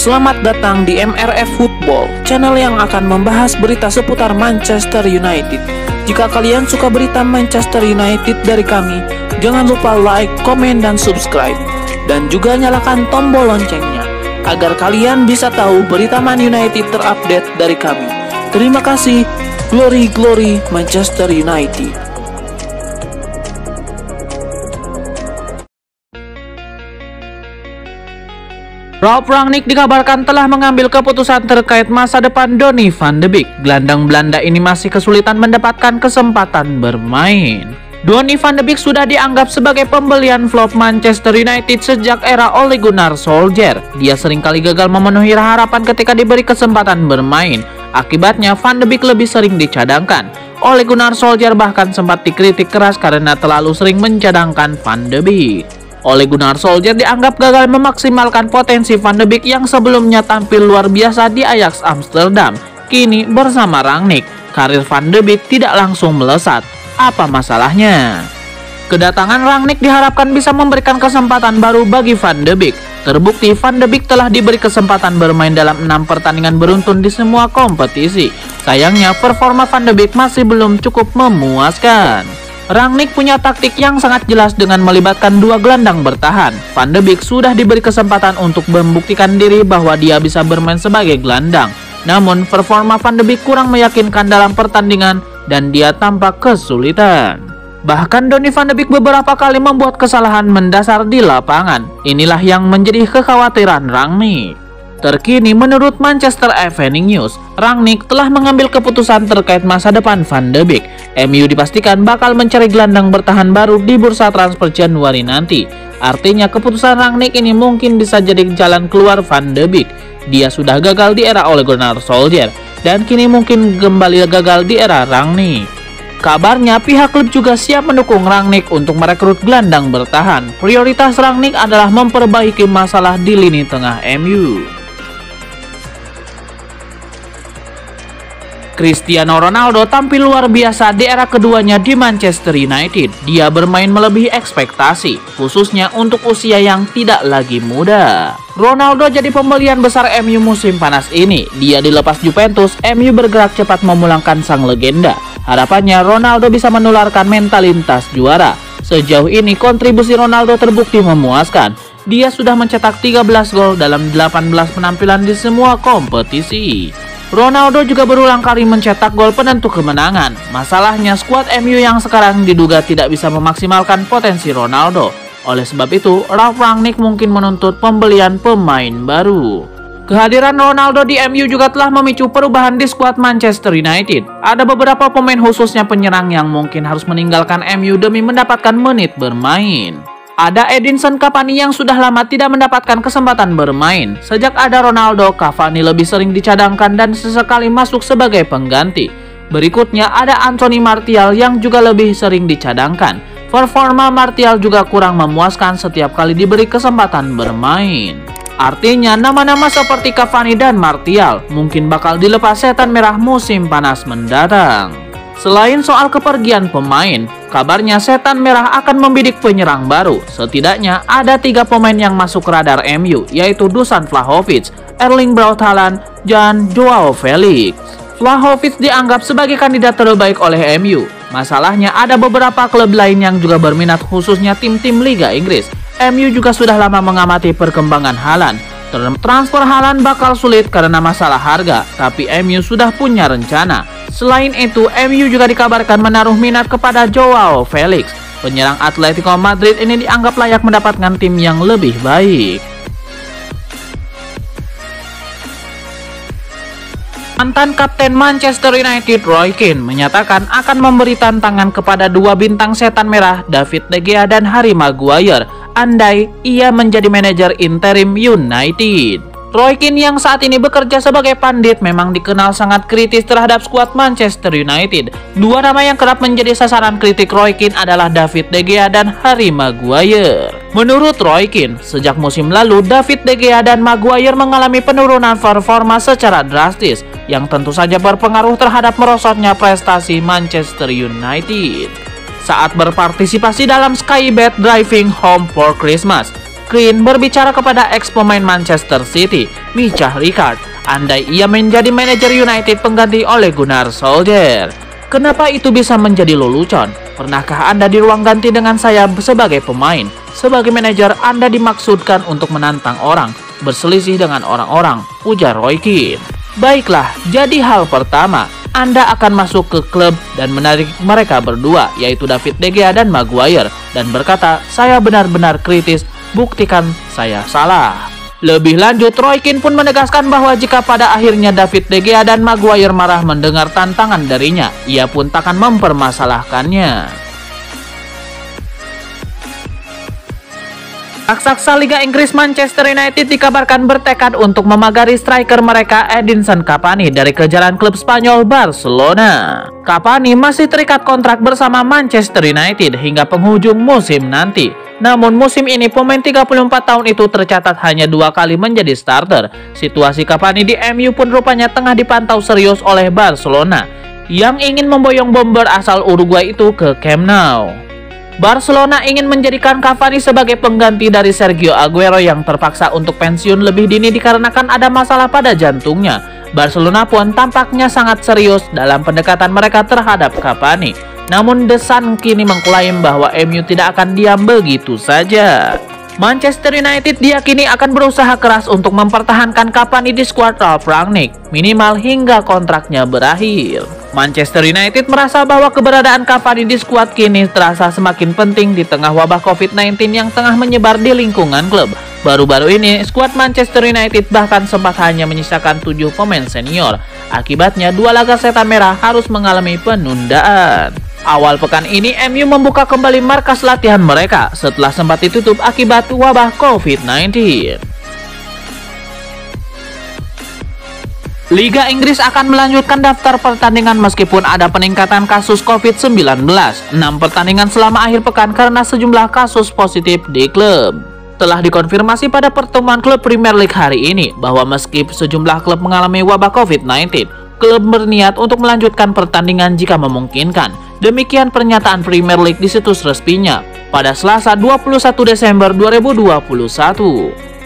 Selamat datang di MRF Football, channel yang akan membahas berita seputar Manchester United. Jika kalian suka berita Manchester United dari kami, jangan lupa like, komen, dan subscribe. Dan juga nyalakan tombol loncengnya, agar kalian bisa tahu berita Man United terupdate dari kami. Terima kasih. Glory, glory Manchester United. Ralf Rangnick dikabarkan telah mengambil keputusan terkait masa depan Donny van de Beek. Gelandang Belanda ini masih kesulitan mendapatkan kesempatan bermain. Donny van de Beek sudah dianggap sebagai pembelian flop Manchester United sejak era Ole Gunnar Solskjaer. Dia seringkali gagal memenuhi harapan ketika diberi kesempatan bermain. Akibatnya Van de Beek lebih sering dicadangkan. Ole Gunnar Solskjaer bahkan sempat dikritik keras karena terlalu sering mencadangkan Van de Beek. Ole Gunnar Solskjaer dianggap gagal memaksimalkan potensi Van de Beek yang sebelumnya tampil luar biasa di Ajax Amsterdam. Kini bersama Rangnick, karir Van de Beek tidak langsung melesat. Apa masalahnya? Kedatangan Rangnick diharapkan bisa memberikan kesempatan baru bagi Van de Beek. Terbukti Van de Beek telah diberi kesempatan bermain dalam 6 pertandingan beruntun di semua kompetisi. Sayangnya performa Van de Beek masih belum cukup memuaskan. Rangnick punya taktik yang sangat jelas dengan melibatkan dua gelandang bertahan. Van de Beek sudah diberi kesempatan untuk membuktikan diri bahwa dia bisa bermain sebagai gelandang. Namun performa Van de Beek kurang meyakinkan dalam pertandingan dan dia tampak kesulitan. Bahkan Donny van de Beek beberapa kali membuat kesalahan mendasar di lapangan. Inilah yang menjadi kekhawatiran Rangnick. Terkini menurut Manchester Evening News, Rangnick telah mengambil keputusan terkait masa depan Van de Beek. MU dipastikan bakal mencari gelandang bertahan baru di bursa transfer Januari nanti. Artinya keputusan Rangnick ini mungkin bisa jadi jalan keluar Van de Beek. Dia sudah gagal di era Ole Gunnar Solskjaer dan kini mungkin kembali gagal di era Rangnick. Kabarnya pihak klub juga siap mendukung Rangnick untuk merekrut gelandang bertahan. Prioritas Rangnick adalah memperbaiki masalah di lini tengah MU. Cristiano Ronaldo tampil luar biasa di era keduanya di Manchester United. Dia bermain melebihi ekspektasi, khususnya untuk usia yang tidak lagi muda. Ronaldo jadi pembelian besar MU musim panas ini. Dia dilepas Juventus, MU bergerak cepat memulangkan sang legenda. Harapannya Ronaldo bisa menularkan mentalitas juara. Sejauh ini kontribusi Ronaldo terbukti memuaskan. Dia sudah mencetak 13 gol dalam 18 penampilan di semua kompetisi. Ronaldo juga berulang kali mencetak gol penentu kemenangan. Masalahnya skuad MU yang sekarang diduga tidak bisa memaksimalkan potensi Ronaldo. Oleh sebab itu, Ralf Rangnick mungkin menuntut pembelian pemain baru. Kehadiran Ronaldo di MU juga telah memicu perubahan di skuad Manchester United. Ada beberapa pemain khususnya penyerang yang mungkin harus meninggalkan MU demi mendapatkan menit bermain. Ada Edinson Cavani yang sudah lama tidak mendapatkan kesempatan bermain. Sejak ada Ronaldo, Cavani lebih sering dicadangkan dan sesekali masuk sebagai pengganti. Berikutnya ada Anthony Martial yang juga lebih sering dicadangkan. Performa Martial juga kurang memuaskan setiap kali diberi kesempatan bermain. Artinya nama-nama seperti Cavani dan Martial mungkin bakal dilepas setan merah musim panas mendatang. Selain soal kepergian pemain, kabarnya setan merah akan membidik penyerang baru. Setidaknya ada 3 pemain yang masuk radar MU, yaitu Dusan Vlahovic, Erling Braut Haaland, dan Joao Felix. Vlahovic dianggap sebagai kandidat terbaik oleh MU. Masalahnya ada beberapa klub lain yang juga berminat, khususnya tim-tim Liga Inggris. MU juga sudah lama mengamati perkembangan Haaland. Transfer Haaland bakal sulit karena masalah harga, tapi MU sudah punya rencana. Selain itu, MU juga dikabarkan menaruh minat kepada Joao Felix. Penyerang Atletico Madrid ini dianggap layak mendapatkan tim yang lebih baik. Mantan kapten Manchester United Roy Keane menyatakan akan memberi tantangan kepada 2 bintang setan merah David De Gea dan Harry Maguire andai ia menjadi manajer interim United. Roy Keane yang saat ini bekerja sebagai pandit memang dikenal sangat kritis terhadap skuad Manchester United. 2 nama yang kerap menjadi sasaran kritik Roy Keane adalah David De Gea dan Harry Maguire. Menurut Roy Keane, sejak musim lalu David De Gea dan Maguire mengalami penurunan performa secara drastis yang tentu saja berpengaruh terhadap merosotnya prestasi Manchester United. Saat berpartisipasi dalam Sky Bet Driving Home for Christmas, Keane berbicara kepada ex pemain Manchester City, Micah Richards, andai ia menjadi manajer United pengganti Ole Gunnar Solskjaer. Kenapa itu bisa menjadi lelucon? Pernahkah Anda di ruang ganti dengan saya sebagai pemain? Sebagai manajer, Anda dimaksudkan untuk menantang orang, berselisih dengan orang-orang, ujar Roy Keane. Baiklah, jadi hal pertama, Anda akan masuk ke klub dan menarik mereka berdua, yaitu David De Gea dan Maguire, dan berkata, saya benar-benar kritis, buktikan saya salah. Lebih lanjut, Roy Keane pun menegaskan bahwa jika pada akhirnya David De Gea dan Maguire marah mendengar tantangan darinya, ia pun takkan mempermasalahkannya. Raksasa Liga Inggris Manchester United dikabarkan bertekad untuk memagari striker mereka Edinson Cavani dari kejaran klub Spanyol Barcelona. Cavani masih terikat kontrak bersama Manchester United hingga penghujung musim nanti. Namun musim ini pemain 34 tahun itu tercatat hanya 2 kali menjadi starter. Situasi Cavani di MU pun rupanya tengah dipantau serius oleh Barcelona yang ingin memboyong bomber asal Uruguay itu ke Camp Nou. Barcelona ingin menjadikan Cavani sebagai pengganti dari Sergio Aguero yang terpaksa untuk pensiun lebih dini dikarenakan ada masalah pada jantungnya. Barcelona pun tampaknya sangat serius dalam pendekatan mereka terhadap Cavani. Namun The Sun kini mengklaim bahwa MU tidak akan diam begitu saja. Manchester United diyakini akan berusaha keras untuk mempertahankan Cavani di skuad Ralf Rangnick, minimal hingga kontraknya berakhir. Manchester United merasa bahwa keberadaan Cavani di skuad kini terasa semakin penting di tengah wabah COVID-19 yang tengah menyebar di lingkungan klub. Baru-baru ini, skuad Manchester United bahkan sempat hanya menyisakan 7 pemain senior. Akibatnya, 2 laga setan merah harus mengalami penundaan. Awal pekan ini, MU membuka kembali markas latihan mereka setelah sempat ditutup akibat wabah COVID-19. Liga Inggris akan melanjutkan daftar pertandingan meskipun ada peningkatan kasus COVID-19. 6 pertandingan selama akhir pekan karena sejumlah kasus positif di klub. Telah dikonfirmasi pada pertemuan klub Premier League hari ini bahwa meski sejumlah klub mengalami wabah COVID-19, klub berniat untuk melanjutkan pertandingan jika memungkinkan. Demikian pernyataan Premier League di situs resminya pada Selasa 21 Desember 2021.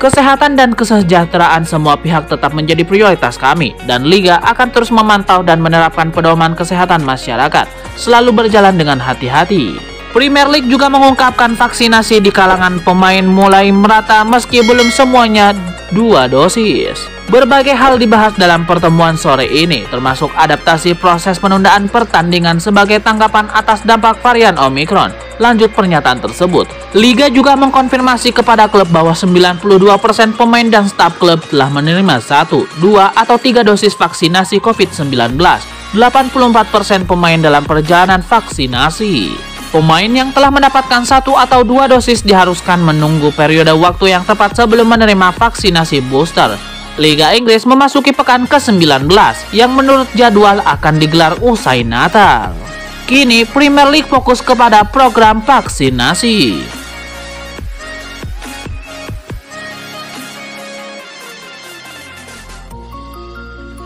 Kesehatan dan kesejahteraan semua pihak tetap menjadi prioritas kami, dan Liga akan terus memantau dan menerapkan pedoman kesehatan masyarakat, selalu berjalan dengan hati-hati. Premier League juga mengungkapkan vaksinasi di kalangan pemain mulai merata meski belum semuanya 2 dosis. Berbagai hal dibahas dalam pertemuan sore ini, termasuk adaptasi proses penundaan pertandingan sebagai tanggapan atas dampak varian Omicron. Lanjut pernyataan tersebut, Liga juga mengkonfirmasi kepada klub bahwa 92% pemain dan staf klub telah menerima 1, 2, atau 3 dosis vaksinasi COVID-19. 84% pemain dalam perjalanan vaksinasi. Pemain yang telah mendapatkan 1 atau 2 dosis diharuskan menunggu periode waktu yang tepat sebelum menerima vaksinasi booster. Liga Inggris memasuki pekan ke-19 yang menurut jadwal akan digelar usai Natal. Kini Premier League fokus kepada program vaksinasi.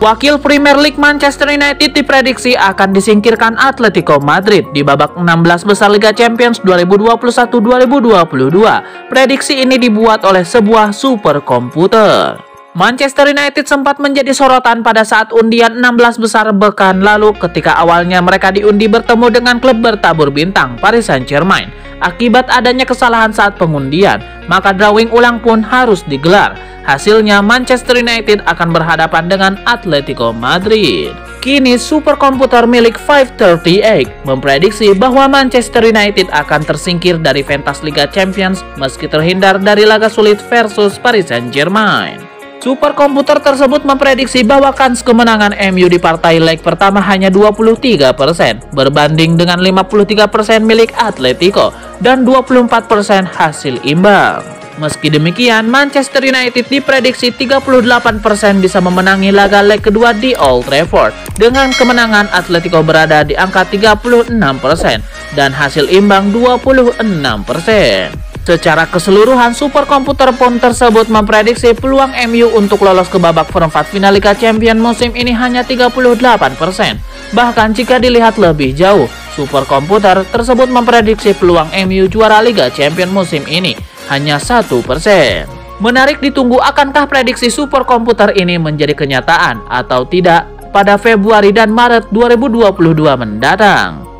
Wakil Premier League Manchester United diprediksi akan disingkirkan Atletico Madrid di babak 16 besar Liga Champions 2021-2022. Prediksi ini dibuat oleh sebuah superkomputer. Manchester United sempat menjadi sorotan pada saat undian 16 besar pekan lalu ketika awalnya mereka diundi bertemu dengan klub bertabur bintang Paris Saint-Germain. Akibat adanya kesalahan saat pengundian, maka drawing ulang pun harus digelar. Hasilnya Manchester United akan berhadapan dengan Atletico Madrid. Kini superkomputer milik 538 memprediksi bahwa Manchester United akan tersingkir dari pentas Liga Champions meski terhindar dari laga sulit versus Paris Saint-Germain. Superkomputer tersebut memprediksi bahwa kans kemenangan MU di partai leg pertama hanya 23% berbanding dengan 53% milik Atletico dan 24% hasil imbang. Meski demikian, Manchester United diprediksi 38% bisa memenangi laga leg kedua di Old Trafford dengan kemenangan Atletico berada di angka 36% dan hasil imbang 26%. Secara keseluruhan, superkomputer pun tersebut memprediksi peluang MU untuk lolos ke babak perempat final Liga Champions musim ini hanya 38%. Bahkan jika dilihat lebih jauh, superkomputer tersebut memprediksi peluang MU juara Liga Champions musim ini hanya 1%. Menarik ditunggu, akankah prediksi superkomputer ini menjadi kenyataan atau tidak pada Februari dan Maret 2022 mendatang.